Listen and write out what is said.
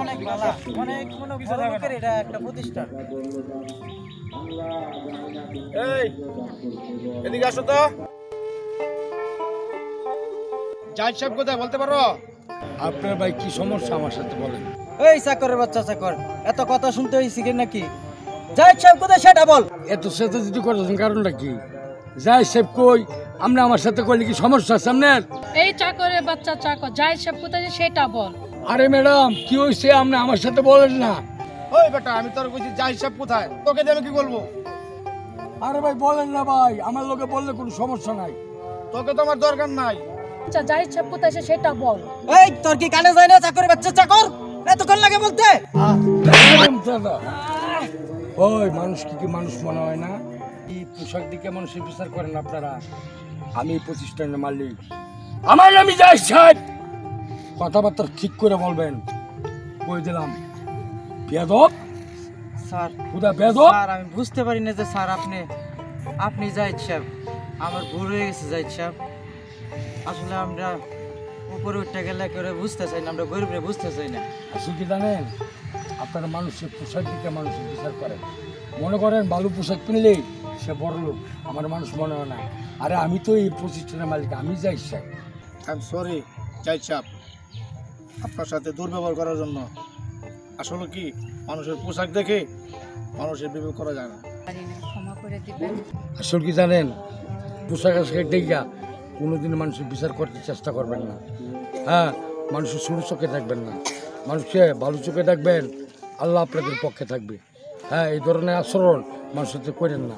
অনেক ভালো, অনেক কোনো বড় লোকের এটা একটা প্রতিষ্ঠান। এই এদিকে আসো তো। জাহিদ সাহেব কোথায় বলতে পারো? আপনার ভাই কি সমস্যা আমার সাথে বলেন। এই চাকরের বাচ্চা চাকর, এত কথা শুনতে হইছি কি নাকি? জাহিদ সাহেব কোথায় সেটা বল। এত সাথে যদি করতেছেন কারণটা কি? যাই সাহেব কই, আপনি আমার সাথে কইলে কি সমস্যা আছে আপনার? এই চাকরের বাচ্চা চাকর জাহিদ সাহেব কোথায় সেটা বল। আরে ম্যাডাম কি হয়েছে আপনি আমার সাথে বলেন না। ওই বেটা আমি তোর কইছি জাহিদ সাহেব কোথায়, তোকে দিয়ে আমি কি বলবো? আরে ভাই বলেন না ভাই, আমার লোকে বললে কোনো সমস্যা নাই। তোকে তো আমার দরকার নাই। আচ্ছা জাহিদ সাহেব কোথায় সেটা বল। এই তোর কি কানে যায় না চাকরের বাচ্চা চাকর? এতক্ষণ লাগে বলতে? ওই মানুষ কি মানুষ মনে হয় না? এই পোশাক দিকে মানুষের বিচার করেন আপনারা। আমি এই প্রতিষ্ঠানের মালিক, আমার নামই জাহিদ সাহেব। কথাবার্তা ঠিক করে বলবেন, কই দিলাম। বেয়াদব স্যার, খুদা বেয়াদব। স্যার আমি বুঝতে পারি না যে স্যার আপনি জাহিদ সাহেব। আমার ভুল হয়ে গেছে জাহিদ সাহেব। আসলে আমরা উপরে উঠতে গেলে করে বুঝতে চাই না, আমরা গরিবরে বুঝতে চাই না। আসলে কি জানেন, আপনারা মানুষের পোশাক দিকে মানুষের বিচার করেন। মনে করেন ভালো পোশাক কিনলেই সে বড় লোক, আমার মানুষ মনে হয় না। আরে আমি তো এই প্রতিষ্ঠানের মালিক, আমি জাহিদ সাহেব। আই এম সরি জাহিদ সাহেব, আপনার সাথে দুর্ব্যবহার করার জন্য। আসলে কি মানুষের পোশাক দেখে মানুষের বিবেক করা যায় না। ক্ষমা করে দিবেন। আসলে কি জানেন, পোশাক আশাক দেখে কোনোদিন মানুষের বিচার করতে চেষ্টা করবেন না। হ্যাঁ, মানুষের ছোটো চোখে দেখবেন না, মানুষকে ভালো চোখে দেখবেন, আল্লাহ আপনাদের পক্ষে থাকবে। হ্যাঁ, এই ধরনের আচরণ মানুষের সাথে করেন না।